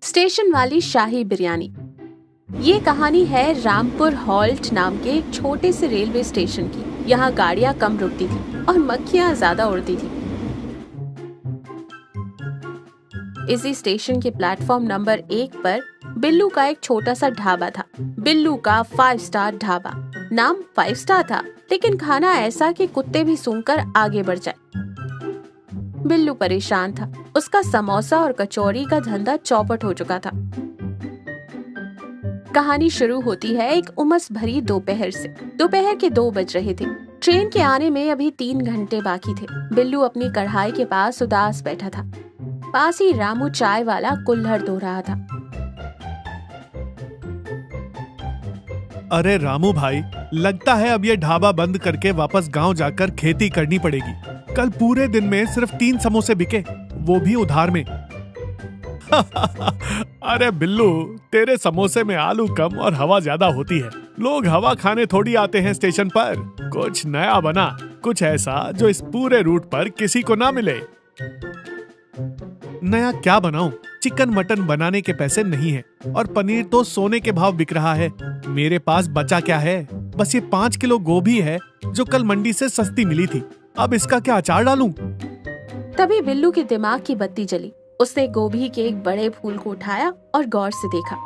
Station वाली शाही बिरयानी। ये कहानी है रामपुर हॉल्ट नाम के एक छोटे से रेलवे स्टेशन की। यहाँ गाड़ियाँ कम रुकती थी और मक्खियाँ ज्यादा उड़ती थी। इसी स्टेशन के प्लेटफॉर्म नंबर 1 पर बिल्लू का एक छोटा सा ढाबा था। बिल्लू का 5 स्टार ढाबा। नाम 5 स्टार था, लेकिन खाना ऐसा कि कुत्ते भी सूंघकर आगे बढ़ जाए। बिल्लू परेशान था। उसका समोसा और कचौड़ी का धंधा चौपट हो चुका था। कहानी शुरू होती है एक उमस भरी दोपहर से। दोपहर के 2 बज रहे थे। ट्रेन के आने में अभी 3 घंटे बाकी थे। बिल्लू अपनी कढ़ाई के पास उदास बैठा था। पास ही रामू चाय वाला कुल्हड़ धो रहा था। अरे रामू भाई, लगता है अब ये ढाबा बंद करके वापस गांव जाकर खेती करनी पड़ेगी। कल पूरे दिन में सिर्फ 3 समोसे बिके, वो भी उधार में। अरे बिल्लू, तेरे समोसे में आलू कम और हवा ज्यादा होती है। लोग हवा खाने थोड़ी आते हैं स्टेशन पर। कुछ नया बना, कुछ ऐसा जो इस पूरे रूट पर किसी को ना मिले। नया क्या बनाऊं? चिकन मटन बनाने के पैसे नहीं है और पनीर तो सोने के भाव बिक रहा है। मेरे पास बचा क्या है? बस ये 5 किलो गोभी है जो कल मंडी से सस्ती मिली थी। अब इसका क्या अचार डालूं? तभी बिल्लू के दिमाग की बत्ती जली। उसने गोभी के एक बड़े फूल को उठाया और गौर से देखा।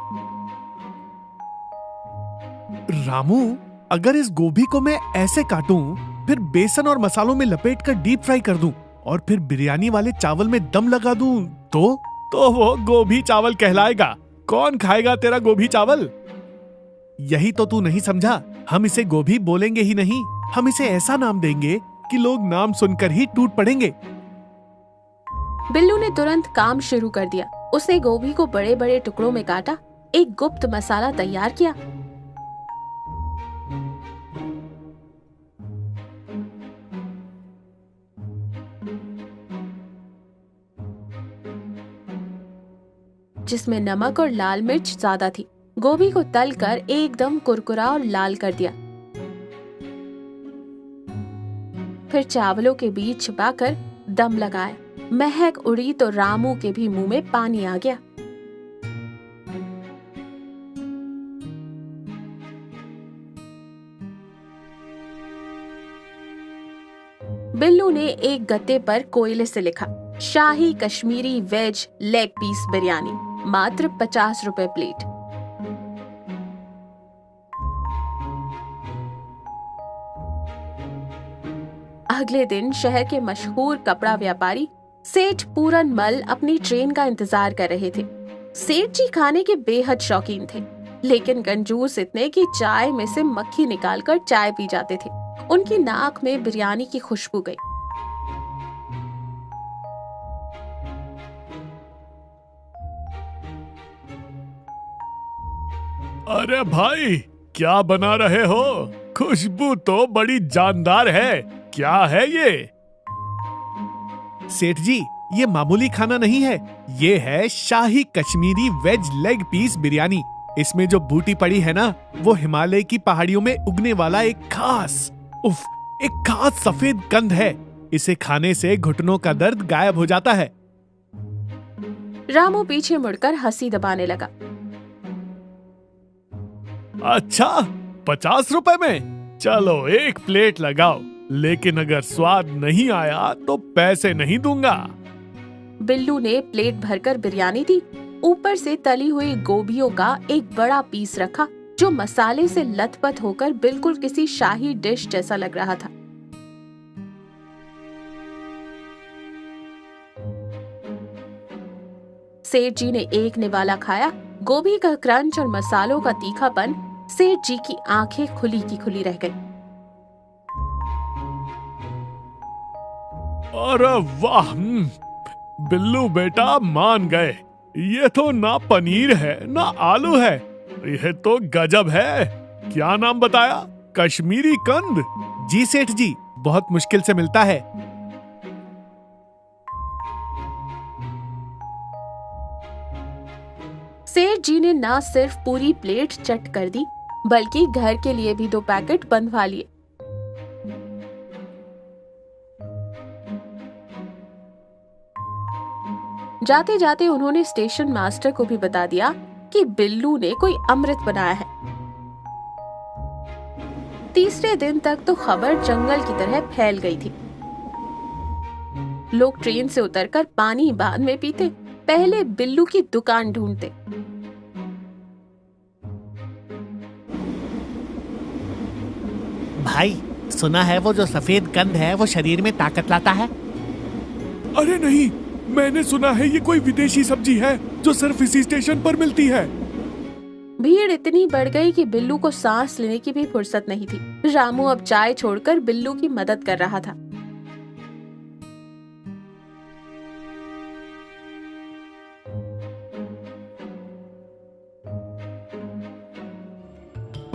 रामू, अगर इस गोभी को मैं ऐसे काटूं, फिर बेसन और मसालों में लपेटकर डीप फ्राई कर दूं और फिर बिरयानी वाले चावल में दम लगा दूं, तो वो गोभी चावल कहलाएगा। कौन खाएगा तेरा गोभी चावल? यही तो तू नहीं समझा। हम इसे गोभी बोलेंगे ही नहीं, हम इसे ऐसा नाम देंगे कि लोग नाम सुनकर ही टूट पड़ेंगे। बिल्लू ने तुरंत काम शुरू कर दिया। उसने गोभी को बड़े बड़े टुकड़ों में काटा, एक गुप्त मसाला तैयार किया। जिसमें नमक और लाल मिर्च ज्यादा थी। गोभी को तलकर एकदम कुरकुरा और लाल कर दिया। फिर चावलों के बीच छिपाकर दम लगाया। महक उड़ी तो रामू के भी मुंह में पानी आ गया। बिल्लू ने एक गत्ते पर कोयले से लिखा, शाही Kashmiri veg leg piece biryani, मात्र 50 रुपए प्लेट। अगले दिन शहर के मशहूर कपड़ा व्यापारी सेठ पूरन मल अपनी ट्रेन का इंतजार कर रहे थे। सेठ जी खाने के बेहद शौकीन थे, लेकिन कंजूस इतने कि चाय में से मक्खी निकालकर चाय पी जाते थे। उनकी नाक में बिरयानी की खुशबू गई। अरे भाई, क्या बना रहे हो? खुशबू तो बड़ी जानदार है। क्या है ये? सेठ जी, ये मामूली खाना नहीं है, ये है शाही Kashmiri veg leg piece biryani. इसमें जो बूटी पड़ी है ना, वो हिमालय की पहाड़ियों में उगने वाला एक खास सफेद कंद है। इसे खाने से घुटनों का दर्द गायब हो जाता है। रामू पीछे मुड़कर हंसी दबाने लगा। अच्छा, 50 रुपए में? चलो एक प्लेट लगाओ, लेकिन अगर स्वाद नहीं आया तो पैसे नहीं दूंगा। बिल्लू ने प्लेट भरकर बिरयानी दी। ऊपर से तली हुई गोभियों का एक बड़ा पीस रखा, जो मसाले से लथपथ होकर बिल्कुल किसी शाही डिश जैसा लग रहा था। सेठ जी ने एक निवाला खाया। गोभी का क्रंच और मसालों का तीखापन, सेठ जी की आंखें खुली की खुली रह गई। अरे वाह, बिल्लू बेटा मान गए। ये तो ना पनीर है ना आलू है, यह तो गजब है। क्या नाम बताया? कश्मीरी कंद? जी सेठ जी, बहुत मुश्किल से मिलता है। सेठ जी ने न सिर्फ पूरी प्लेट चट कर दी, बल्कि घर के लिए भी 2 पैकेट बंधवा लिए। जाते जाते उन्होंने स्टेशन मास्टर को भी बता दिया कि बिल्लू ने कोई अमृत बनाया है। तीसरे दिन तक तो खबर जंगल की तरह फैल गई थी। लोग ट्रेन से उतरकर पानी बाद में पीते, पहले बिल्लू की दुकान ढूंढते। भाई, सुना है वो जो सफेद कंद है वो शरीर में ताकत लाता है। अरे नहीं, मैंने सुना है ये कोई विदेशी सब्जी है जो सिर्फ इसी स्टेशन पर मिलती है। भीड़ इतनी बढ़ गई कि बिल्लू को सांस लेने की भी फुर्सत नहीं थी। रामू अब चाय छोड़कर बिल्लू की मदद कर रहा था।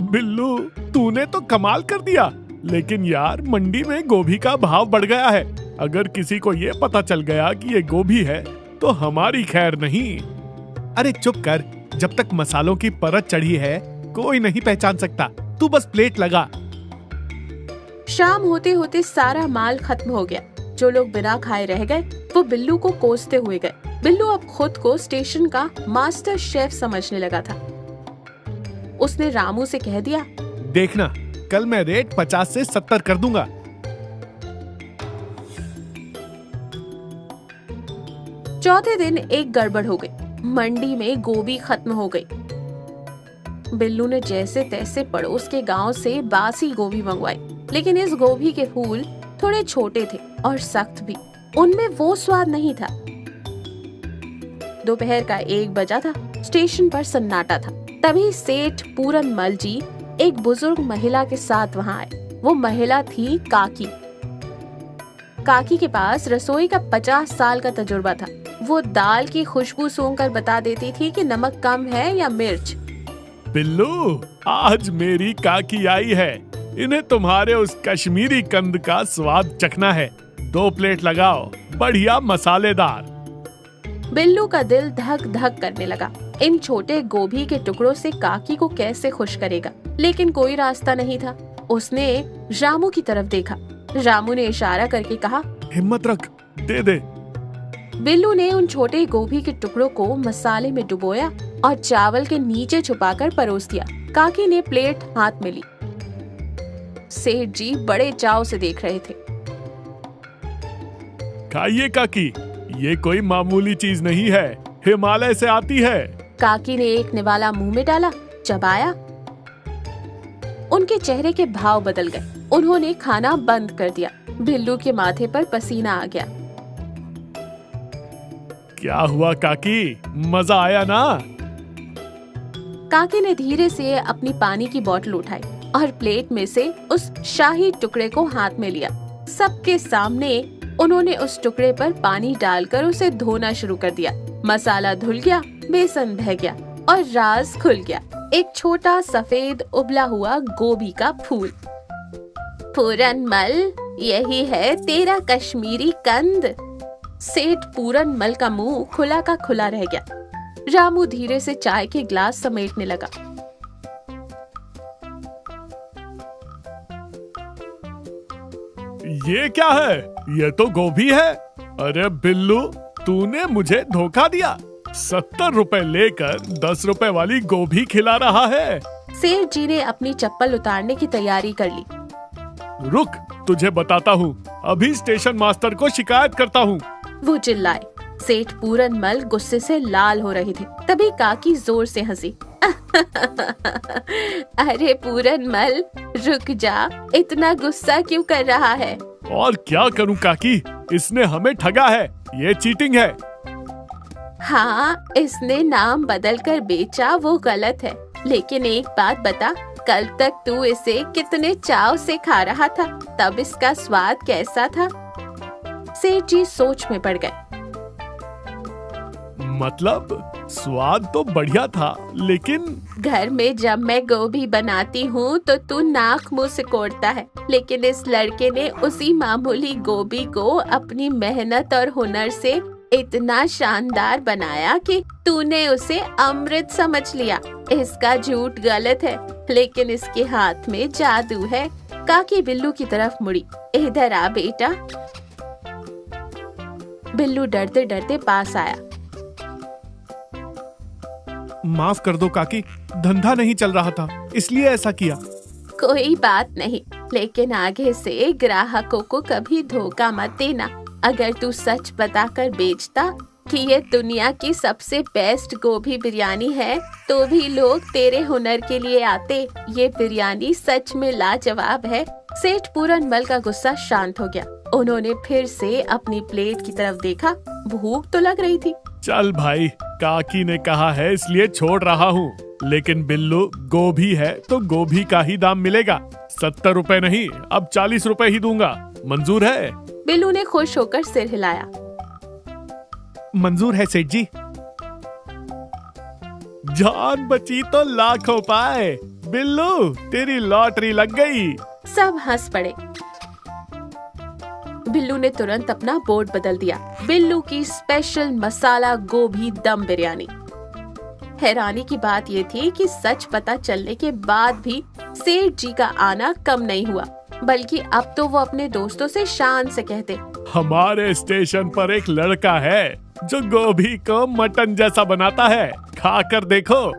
बिल्लू, तूने तो कमाल कर दिया। लेकिन यार, मंडी में गोभी का भाव बढ़ गया है। अगर किसी को ये पता चल गया कि ये गोभी है तो हमारी खैर नहीं। अरे चुप कर, जब तक मसालों की परत चढ़ी है कोई नहीं पहचान सकता। तू बस प्लेट लगा। शाम होते होते सारा माल खत्म हो गया। जो लोग बिना खाए रह गए वो बिल्लू को कोसते हुए गए। बिल्लू अब खुद को स्टेशन का मास्टर शेफ समझने लगा था। उसने रामू से कह दिया, देखना, कल मैं रेट 50 से 70 कर दूंगा। चौथे दिन एक गड़बड़ हो गई। मंडी में गोभी खत्म हो गई। बिल्लू ने जैसे तैसे पड़ोस के गांव से बासी गोभी मंगवाई, लेकिन इस गोभी के फूल थोड़े छोटे थे और सख्त भी। उनमें वो स्वाद नहीं था। दोपहर का 1 बजा था। स्टेशन पर सन्नाटा था। तभी सेठ पूरन मल जी एक बुजुर्ग महिला के साथ वहां आए। वो महिला थी काकी। काकी के पास रसोई का 50 साल का तजुर्बा था। वो दाल की खुशबू सूंघकर बता देती थी कि नमक कम है या मिर्च। बिल्लू, आज मेरी काकी आई है। इन्हें तुम्हारे उस कश्मीरी कंद का स्वाद चखना है। 2 प्लेट लगाओ, बढ़िया मसालेदार। बिल्लू का दिल धक धक करने लगा। इन छोटे गोभी के टुकड़ों से काकी को कैसे खुश करेगा, लेकिन कोई रास्ता नहीं था। उसने रामू की तरफ देखा। रामू ने इशारा करके कहा, हिम्मत रख, दे दे। बिल्लू ने उन छोटे गोभी के टुकड़ों को मसाले में डुबोया और चावल के नीचे छुपाकर परोस दिया। काकी ने प्लेट हाथ में ली। सेठ जी बड़े चाव से देख रहे थे। खाइए काकी, ये कोई मामूली चीज नहीं है, हिमालय से आती है। काकी ने एक निवाला मुंह में डाला, चबाया। उनके चेहरे के भाव बदल गए। उन्होंने खाना बंद कर दिया। बिल्लू के माथे पर पसीना आ गया। क्या हुआ काकी, मजा आया ना? काकी ने धीरे से अपनी पानी की बोतल उठाई और प्लेट में से उस शाही टुकड़े को हाथ में लिया। सबके सामने उन्होंने उस टुकड़े पर पानी डालकर उसे धोना शुरू कर दिया। मसाला धुल गया, बेसन बह गया और राज खुल गया। एक छोटा सफेद उबला हुआ गोभी का फूल। पूरनमल, यही है तेरा कश्मीरी कंद। सेठ पूरनमल का मुंह खुला का खुला रह गया। रामू धीरे से चाय के ग्लास समेटने लगा। ये क्या है? ये तो गोभी है। अरे बिल्लू, तूने मुझे धोखा दिया। 70 रुपए लेकर 10 रुपए वाली गोभी खिला रहा है। सेठ जी ने अपनी चप्पल उतारने की तैयारी कर ली। रुक, तुझे बताता हूँ। अभी स्टेशन मास्टर को शिकायत करता हूँ। वो चिल्लाए। सेठ पूरनमल गुस्से से लाल हो रहे थे। तभी काकी जोर से हंसी। अरे पूरनमल, रुक जा, इतना गुस्सा क्यों कर रहा है? और क्या करूं काकी, इसने हमें ठगा है। ये चीटिंग है। हाँ, इसने नाम बदलकर बेचा वो गलत है, लेकिन एक बात बता, कल तक तू इसे कितने चाव से खा रहा था, तब इसका स्वाद कैसा था? सेठ जी सोच में पड़ गए। मतलब स्वाद तो बढ़िया था, लेकिन घर में जब मैं गोभी बनाती हूँ तो तू नाक मुंह सिकोड़ता है, लेकिन इस लड़के ने उसी मामूली गोभी को अपनी मेहनत और हुनर से इतना शानदार बनाया कि तूने उसे अमृत समझ लिया। इसका झूठ गलत है, लेकिन इसके हाथ में जादू है। काकी बिल्लू की तरफ मुड़ी। इधर आ बेटा। बिल्लू डरते डरते पास आया। माफ कर दो काकी, धंधा नहीं चल रहा था इसलिए ऐसा किया। कोई बात नहीं, लेकिन आगे से ग्राहकों को कभी धोखा मत देना। अगर तू सच बताकर बेचता कि ये दुनिया की सबसे बेस्ट गोभी बिरयानी है, तो भी लोग तेरे हुनर के लिए आते। ये बिरयानी सच में लाजवाब है। सेठ पूरनमल का गुस्सा शांत हो गया। उन्होंने फिर से अपनी प्लेट की तरफ देखा। भूख तो लग रही थी। चल भाई, काकी ने कहा है इसलिए छोड़ रहा हूँ, लेकिन बिल्लू गोभी है तो गोभी का ही दाम मिलेगा। 70 रुपए नहीं, अब 40 रुपए ही दूंगा। मंजूर है? बिल्लू ने खुश होकर सिर हिलाया। मंजूर है सेठ जी। जान बची तो लाखों पाए। बिल्लू, तेरी लॉटरी लग गई। सब हंस पड़े। बिल्लू ने तुरंत अपना बोर्ड बदल दिया। बिल्लू की स्पेशल मसाला गोभी दम बिरयानी। हैरानी की बात ये थी कि सच पता चलने के बाद भी सेठ जी का आना कम नहीं हुआ, बल्कि अब तो वो अपने दोस्तों से शान से कहते, हमारे स्टेशन पर एक लड़का है जो गोभी को मटन जैसा बनाता है, खाकर देखो।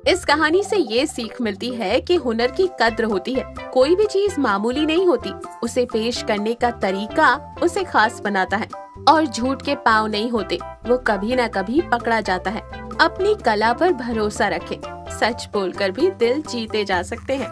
इस कहानी से ये सीख मिलती है कि हुनर की कद्र होती है। कोई भी चीज मामूली नहीं होती, उसे पेश करने का तरीका उसे खास बनाता है। और झूठ के पाँव नहीं होते, वो कभी न कभी पकड़ा जाता है। अपनी कला पर भरोसा रखें, सच बोलकर भी दिल जीते जा सकते हैं।